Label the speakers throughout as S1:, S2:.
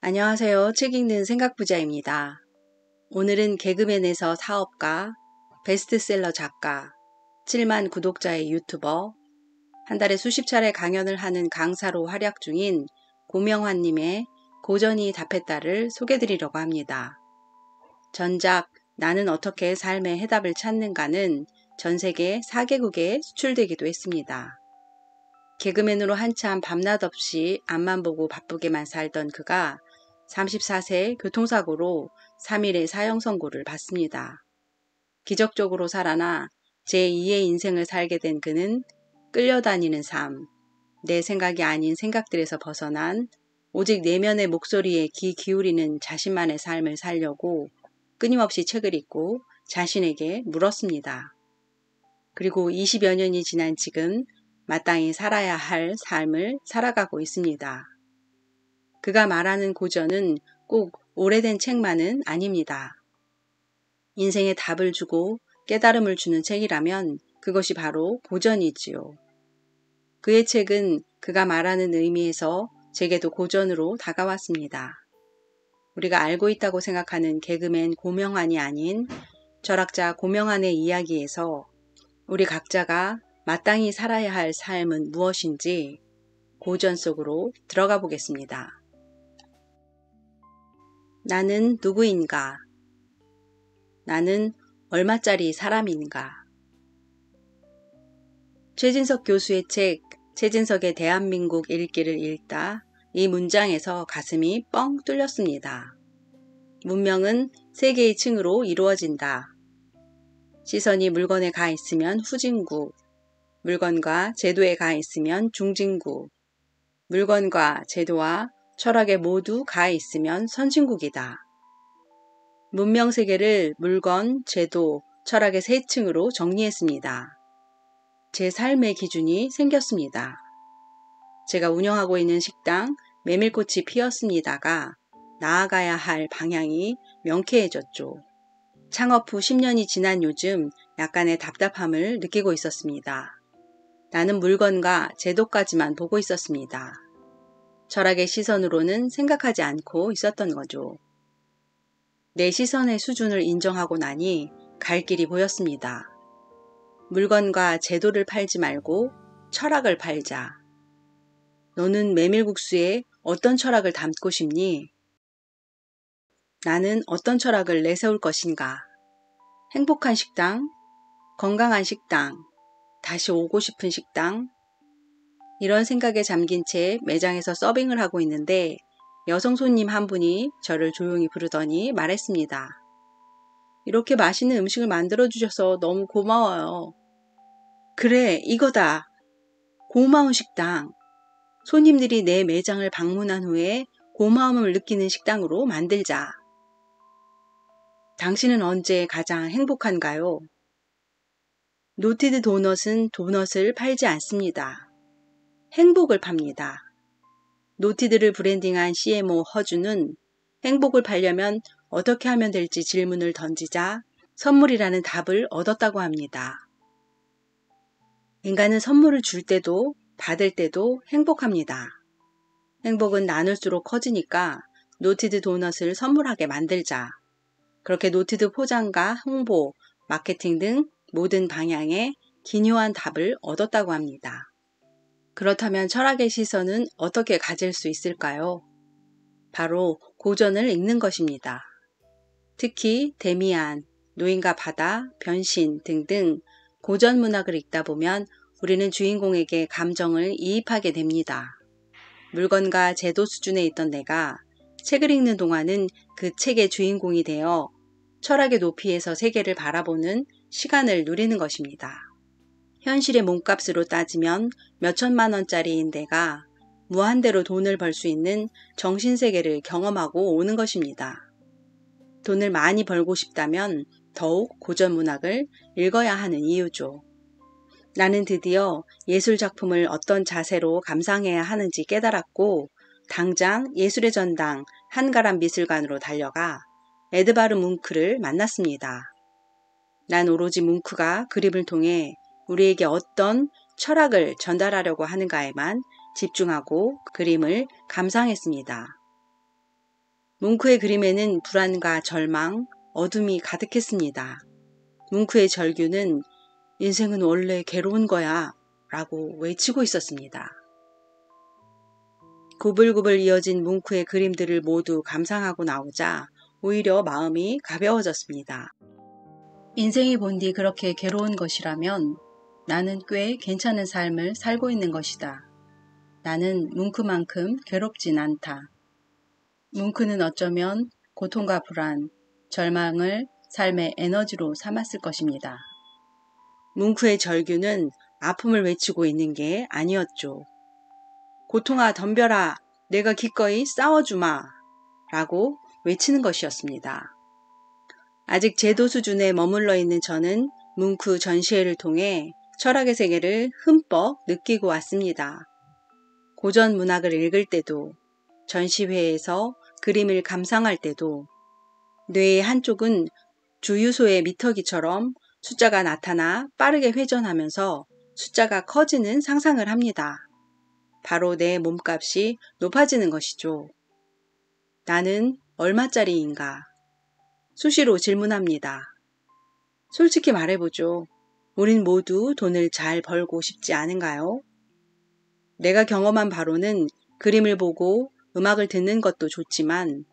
S1: 안녕하세요. 책 읽는 생각부자입니다. 오늘은 개그맨에서 사업가, 베스트셀러 작가, 7만 구독자의 유튜버, 한 달에 수십 차례 강연을 하는 강사로 활약 중인 고명환님의 고전이 답했다를 소개드리려고 합니다. 전작 나는 어떻게 삶의 해답을 찾는가는 전 세계 4개국에 수출되기도 했습니다. 개그맨으로 한참 밤낮 없이 앞만 보고 바쁘게만 살던 그가 34세 교통사고로 3일의 사형 선고를 받습니다. 기적적으로 살아나 제2의 인생을 살게 된 그는 끌려다니는 삶, 내 생각이 아닌 생각들에서 벗어난 오직 내면의 목소리에 귀 기울이는 자신만의 삶을 살려고 끊임없이 책을 읽고 자신에게 물었습니다. 그리고 20여 년이 지난 지금 마땅히 살아야 할 삶을 살아가고 있습니다. 그가 말하는 고전은 꼭 오래된 책만은 아닙니다. 인생에 답을 주고 깨달음을 주는 책이라면 그것이 바로 고전이지요. 그의 책은 그가 말하는 의미에서 제게도 고전으로 다가왔습니다. 우리가 알고 있다고 생각하는 개그맨 고명환이 아닌 철학자 고명환의 이야기에서 우리 각자가 마땅히 살아야 할 삶은 무엇인지 고전 속으로 들어가 보겠습니다. 나는 누구인가? 나는 얼마짜리 사람인가? 최진석 교수의 책 최진석의 대한민국 읽기를 읽다 이 문장에서 가슴이 뻥 뚫렸습니다. 문명은 세 개의 층으로 이루어진다. 시선이 물건에 가 있으면 후진국, 물건과 제도에 가 있으면 중진국, 물건과 제도와 철학에 모두 가 있으면 선진국이다. 문명 세계를 물건, 제도, 철학의 세 층으로 정리했습니다. 제 삶의 기준이 생겼습니다. 제가 운영하고 있는 식당 메밀꽃이 피었습니다가 나아가야 할 방향이 명쾌해졌죠. 창업 후 10년이 지난 요즘 약간의 답답함을 느끼고 있었습니다. 나는 물건과 제도까지만 보고 있었습니다. 철학의 시선으로는 생각하지 않고 있었던 거죠. 내 시선의 수준을 인정하고 나니 갈 길이 보였습니다. 물건과 제도를 팔지 말고 철학을 팔자. 너는 메밀국수에 어떤 철학을 담고 싶니? 나는 어떤 철학을 내세울 것인가? 행복한 식당, 건강한 식당, 다시 오고 싶은 식당, 이런 생각에 잠긴 채 매장에서 서빙을 하고 있는데 여성 손님 한 분이 저를 조용히 부르더니 말했습니다. 이렇게 맛있는 음식을 만들어주셔서 너무 고마워요. 그래, 이거다. 고마운 식당. 손님들이 내 매장을 방문한 후에 고마움을 느끼는 식당으로 만들자. 당신은 언제 가장 행복한가요? 노티드 도넛은 도넛을 팔지 않습니다. 행복을 팝니다. 노티드를 브랜딩한 CMO 허준은 행복을 팔려면 어떻게 하면 될지 질문을 던지자 선물이라는 답을 얻었다고 합니다. 인간은 선물을 줄 때도 받을 때도 행복합니다. 행복은 나눌수록 커지니까 노티드 도넛을 선물하게 만들자. 그렇게 노티드 포장과 홍보, 마케팅 등 모든 방향에 기묘한 답을 얻었다고 합니다. 그렇다면 철학의 시선은 어떻게 가질 수 있을까요? 바로 고전을 읽는 것입니다. 특히 데미안, 노인과 바다, 변신 등등 고전 문학을 읽다 보면 우리는 주인공에게 감정을 이입하게 됩니다. 물건과 제도 수준에 있던 내가 책을 읽는 동안은 그 책의 주인공이 되어 철학의 높이에서 세계를 바라보는 시간을 누리는 것입니다. 현실의 몸값으로 따지면 몇천만 원짜리인 내가 무한대로 돈을 벌 수 있는 정신세계를 경험하고 오는 것입니다. 돈을 많이 벌고 싶다면 더욱 고전 문학을 읽어야 하는 이유죠. 나는 드디어 예술작품을 어떤 자세로 감상해야 하는지 깨달았고 당장 예술의 전당 한가람 미술관으로 달려가 에드바르 뭉크를 만났습니다. 난 오로지 뭉크가 그림을 통해 우리에게 어떤 철학을 전달하려고 하는가에만 집중하고 그림을 감상했습니다. 뭉크의 그림에는 불안과 절망, 어둠이 가득했습니다. 뭉크의 절규는 인생은 원래 괴로운 거야 라고 외치고 있었습니다. 구불구불 이어진 뭉크의 그림들을 모두 감상하고 나오자 오히려 마음이 가벼워졌습니다. 인생이 본디 그렇게 괴로운 것이라면 나는 꽤 괜찮은 삶을 살고 있는 것이다. 나는 뭉크만큼 괴롭진 않다. 뭉크는 어쩌면 고통과 불안, 절망을 삶의 에너지로 삼았을 것입니다. 뭉크의 절규는 아픔을 외치고 있는 게 아니었죠. 고통아 덤벼라, 내가 기꺼이 싸워주마 라고 외치는 것이었습니다. 아직 제도 수준에 머물러 있는 저는 뭉크 전시회를 통해 철학의 세계를 흠뻑 느끼고 왔습니다. 고전 문학을 읽을 때도, 전시회에서 그림을 감상할 때도 뇌의 한쪽은 주유소의 미터기처럼 숫자가 나타나 빠르게 회전하면서 숫자가 커지는 상상을 합니다. 바로 내 몸값이 높아지는 것이죠. 나는 얼마짜리인가? 수시로 질문합니다. 솔직히 말해보죠. 우린 모두 돈을 잘 벌고 싶지 않은가요? 내가 경험한 바로는 그림을 보고 음악을 듣는 것도 좋지만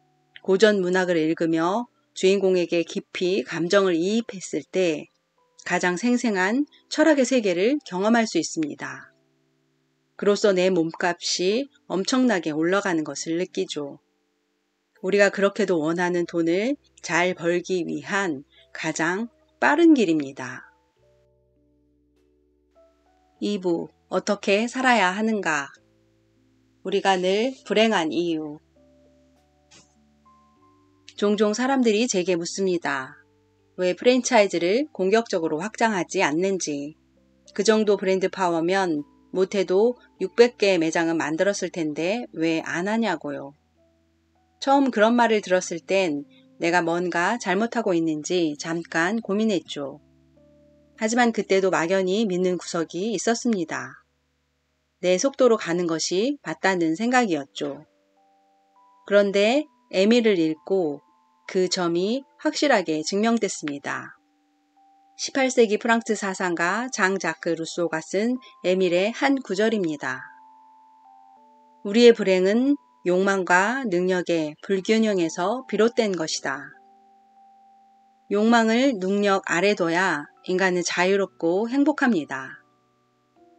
S1: 고전 문학을 읽으며 주인공에게 깊이 감정을 이입했을 때 가장 생생한 철학의 세계를 경험할 수 있습니다. 그로써 내 몸값이 엄청나게 올라가는 것을 느끼죠. 우리가 그렇게도 원하는 돈을 잘 벌기 위한 가장 빠른 길입니다. 2부 어떻게 살아야 하는가? 우리가 늘 불행한 이유. 종종 사람들이 제게 묻습니다. 왜 프랜차이즈를 공격적으로 확장하지 않는지. 그 정도 브랜드 파워면 못해도 600개의 매장은 만들었을 텐데 왜 안 하냐고요. 처음 그런 말을 들었을 땐 내가 뭔가 잘못하고 있는지 잠깐 고민했죠. 하지만 그때도 막연히 믿는 구석이 있었습니다. 내 속도로 가는 것이 맞다는 생각이었죠. 그런데 에밀을 읽고 그 점이 확실하게 증명됐습니다. 18세기 프랑스 사상가 장 자크 루소가 쓴 에밀의 한 구절입니다. 우리의 불행은 욕망과 능력의 불균형에서 비롯된 것이다. 욕망을 능력 아래 둬야 인간은 자유롭고 행복합니다.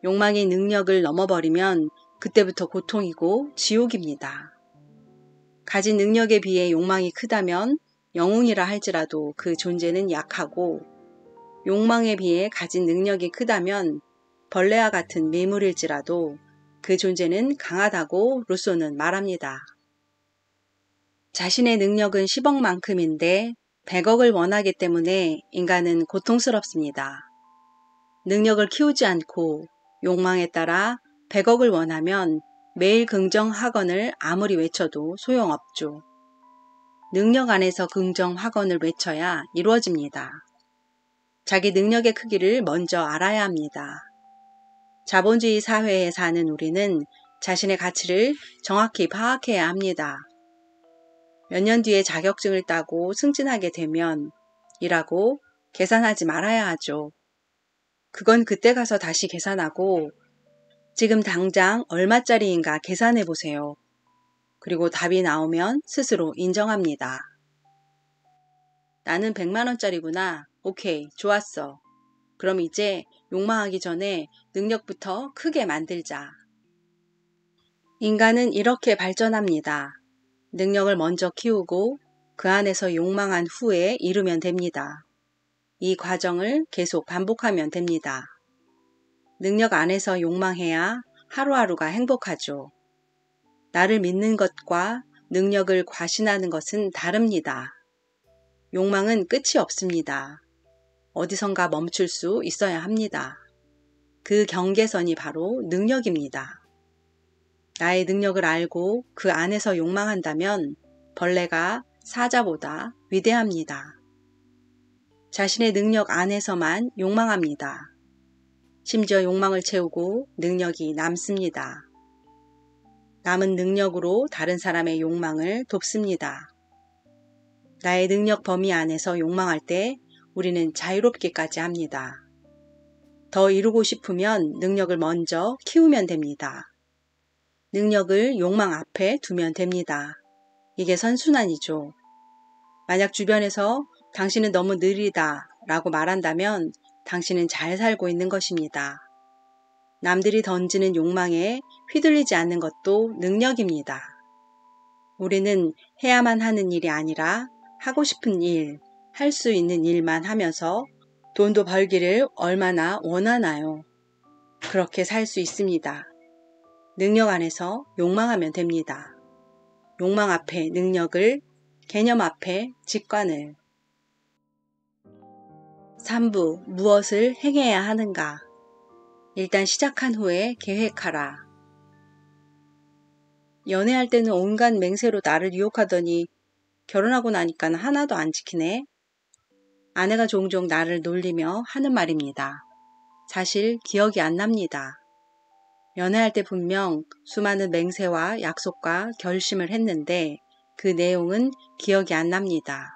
S1: 욕망이 능력을 넘어버리면 그때부터 고통이고 지옥입니다. 가진 능력에 비해 욕망이 크다면 영웅이라 할지라도 그 존재는 약하고 욕망에 비해 가진 능력이 크다면 벌레와 같은 매물일지라도 그 존재는 강하다고 루소는 말합니다. 자신의 능력은 10억만큼인데 100억을 원하기 때문에 인간은 고통스럽습니다. 능력을 키우지 않고 욕망에 따라 100억을 원하면 매일 긍정 학언을 아무리 외쳐도 소용없죠. 능력 안에서 긍정 학언을 외쳐야 이루어집니다. 자기 능력의 크기를 먼저 알아야 합니다. 자본주의 사회에 사는 우리는 자신의 가치를 정확히 파악해야 합니다. 몇 년 뒤에 자격증을 따고 승진하게 되면 이라고 계산하지 말아야 하죠. 그건 그때 가서 다시 계산하고 지금 당장 얼마짜리인가 계산해 보세요. 그리고 답이 나오면 스스로 인정합니다. 나는 100만원짜리구나. 오케이, 좋았어. 그럼 이제 욕망하기 전에 능력부터 크게 만들자. 인간은 이렇게 발전합니다. 능력을 먼저 키우고 그 안에서 욕망한 후에 이루면 됩니다. 이 과정을 계속 반복하면 됩니다. 능력 안에서 욕망해야 하루하루가 행복하죠. 나를 믿는 것과 능력을 과신하는 것은 다릅니다. 욕망은 끝이 없습니다. 어디선가 멈출 수 있어야 합니다. 그 경계선이 바로 능력입니다. 나의 능력을 알고 그 안에서 욕망한다면 벌레가 사자보다 위대합니다. 자신의 능력 안에서만 욕망합니다. 심지어 욕망을 채우고 능력이 남습니다. 남은 능력으로 다른 사람의 욕망을 돕습니다. 나의 능력 범위 안에서 욕망할 때 우리는 자유롭기까지 합니다. 더 이루고 싶으면 능력을 먼저 키우면 됩니다. 능력을 욕망 앞에 두면 됩니다. 이게 선순환이죠. 만약 주변에서 당신은 너무 느리다 라고 말한다면 당신은 잘 살고 있는 것입니다. 남들이 던지는 욕망에 휘둘리지 않는 것도 능력입니다. 우리는 해야만 하는 일이 아니라 하고 싶은 일, 할 수 있는 일만 하면서 돈도 벌기를 얼마나 원하나요? 그렇게 살 수 있습니다. 능력 안에서 욕망하면 됩니다. 욕망 앞에 능력을, 개념 앞에 직관을. 3부, 무엇을 행해야 하는가? 일단 시작한 후에 계획하라. 연애할 때는 온갖 맹세로 나를 유혹하더니 결혼하고 나니까 하나도 안 지키네. 아내가 종종 나를 놀리며 하는 말입니다. 사실 기억이 안 납니다. 연애할 때 분명 수많은 맹세와 약속과 결심을 했는데 그 내용은 기억이 안 납니다.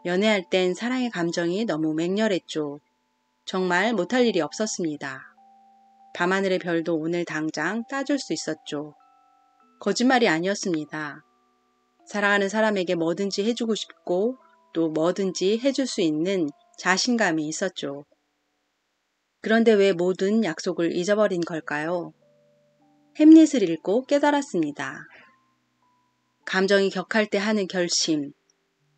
S1: 연애할 땐 사랑의 감정이 너무 맹렬했죠. 정말 못할 일이 없었습니다. 밤하늘의 별도 오늘 당장 따줄 수 있었죠. 거짓말이 아니었습니다. 사랑하는 사람에게 뭐든지 해주고 싶고 또 뭐든지 해줄 수 있는 자신감이 있었죠. 그런데 왜 모든 약속을 잊어버린 걸까요? 햄릿을 읽고 깨달았습니다. 감정이 격할 때 하는 결심,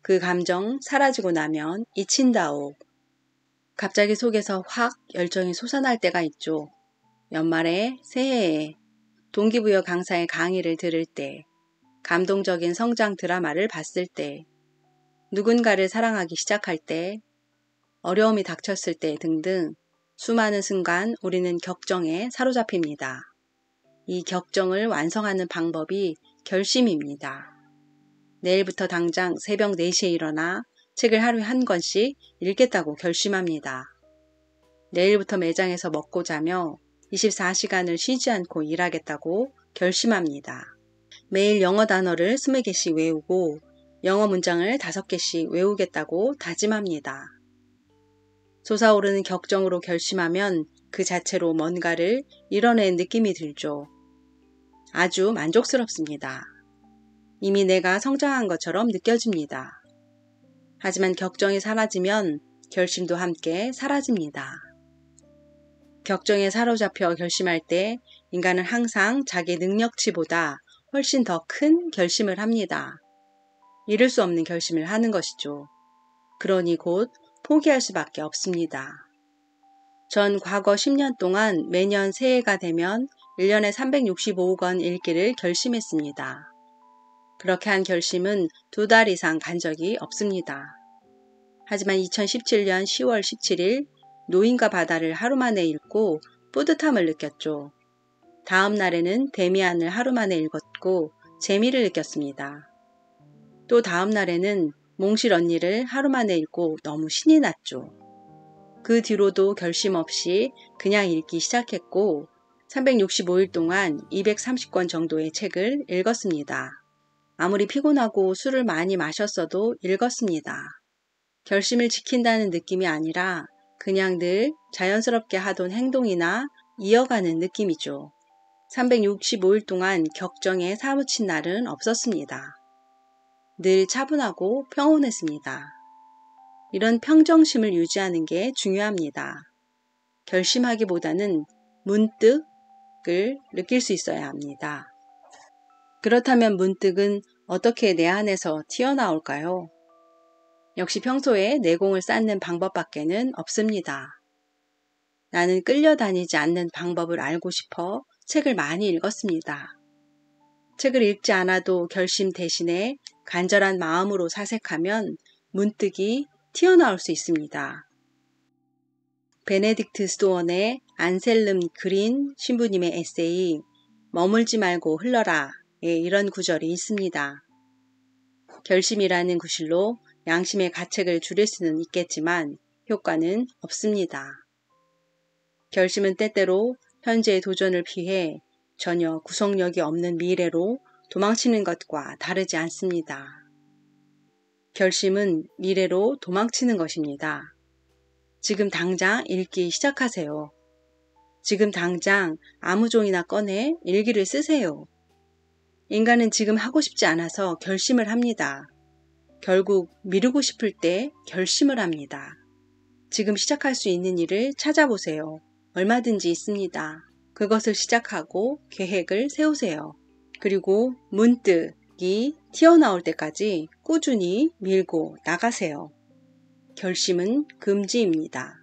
S1: 그 감정 사라지고 나면 잊힌다오. 갑자기 속에서 확 열정이 솟아날 때가 있죠. 연말에, 새해에, 동기부여 강사의 강의를 들을 때, 감동적인 성장 드라마를 봤을 때, 누군가를 사랑하기 시작할 때, 어려움이 닥쳤을 때 등등 수많은 순간 우리는 격정에 사로잡힙니다. 이 격정을 완성하는 방법이 결심입니다. 내일부터 당장 새벽 4시에 일어나 책을 하루에 한 권씩 읽겠다고 결심합니다. 내일부터 매장에서 먹고 자며 24시간을 쉬지 않고 일하겠다고 결심합니다. 매일 영어 단어를 20개씩 외우고 영어 문장을 5개씩 외우겠다고 다짐합니다. 솟아오르는 격정으로 결심하면 그 자체로 뭔가를 이뤄낸 느낌이 들죠. 아주 만족스럽습니다. 이미 내가 성장한 것처럼 느껴집니다. 하지만 격정이 사라지면 결심도 함께 사라집니다. 격정에 사로잡혀 결심할 때 인간은 항상 자기 능력치보다 훨씬 더 큰 결심을 합니다. 이룰 수 없는 결심을 하는 것이죠. 그러니 곧 포기할 수밖에 없습니다. 전 과거 10년 동안 매년 새해가 되면 1년에 365억 원 읽기를 결심했습니다. 그렇게 한 결심은 2달 이상 간 적이 없습니다. 하지만 2017년 10월 17일 노인과 바다를 하루 만에 읽고 뿌듯함을 느꼈죠. 다음 날에는 데미안을 하루 만에 읽었고 재미를 느꼈습니다. 또 다음 날에는 몽실 언니를 하루 만에 읽고 너무 신이 났죠. 그 뒤로도 결심 없이 그냥 읽기 시작했고 365일 동안 230권 정도의 책을 읽었습니다. 아무리 피곤하고 술을 많이 마셨어도 읽었습니다. 결심을 지킨다는 느낌이 아니라 그냥 늘 자연스럽게 하던 행동이나 이어가는 느낌이죠. 365일 동안 격정에 사무친 날은 없었습니다. 늘 차분하고 평온했습니다. 이런 평정심을 유지하는 게 중요합니다. 결심하기보다는 문득을 느낄 수 있어야 합니다. 그렇다면 문득은 어떻게 내 안에서 튀어나올까요? 역시 평소에 내공을 쌓는 방법밖에는 없습니다. 나는 끌려다니지 않는 방법을 알고 싶어 책을 많이 읽었습니다. 책을 읽지 않아도 결심 대신에 간절한 마음으로 사색하면 문득이 튀어나올 수 있습니다. 베네딕트 스토원의 안셀름 그린 신부님의 에세이 머물지 말고 흘러라 에 이런 구절이 있습니다. 결심이라는 구실로 양심의 가책을 줄일 수는 있겠지만 효과는 없습니다. 결심은 때때로 현재의 도전을 피해 전혀 구속력이 없는 미래로 도망치는 것과 다르지 않습니다. 결심은 미래로 도망치는 것입니다. 지금 당장 읽기 시작하세요. 지금 당장 아무 종이나 꺼내 일기를 쓰세요. 인간은 지금 하고 싶지 않아서 결심을 합니다. 결국 미루고 싶을 때 결심을 합니다. 지금 시작할 수 있는 일을 찾아보세요. 얼마든지 있습니다. 그것을 시작하고 계획을 세우세요. 그리고 문득이 튀어나올 때까지 꾸준히 밀고 나가세요. 결심은 금지입니다.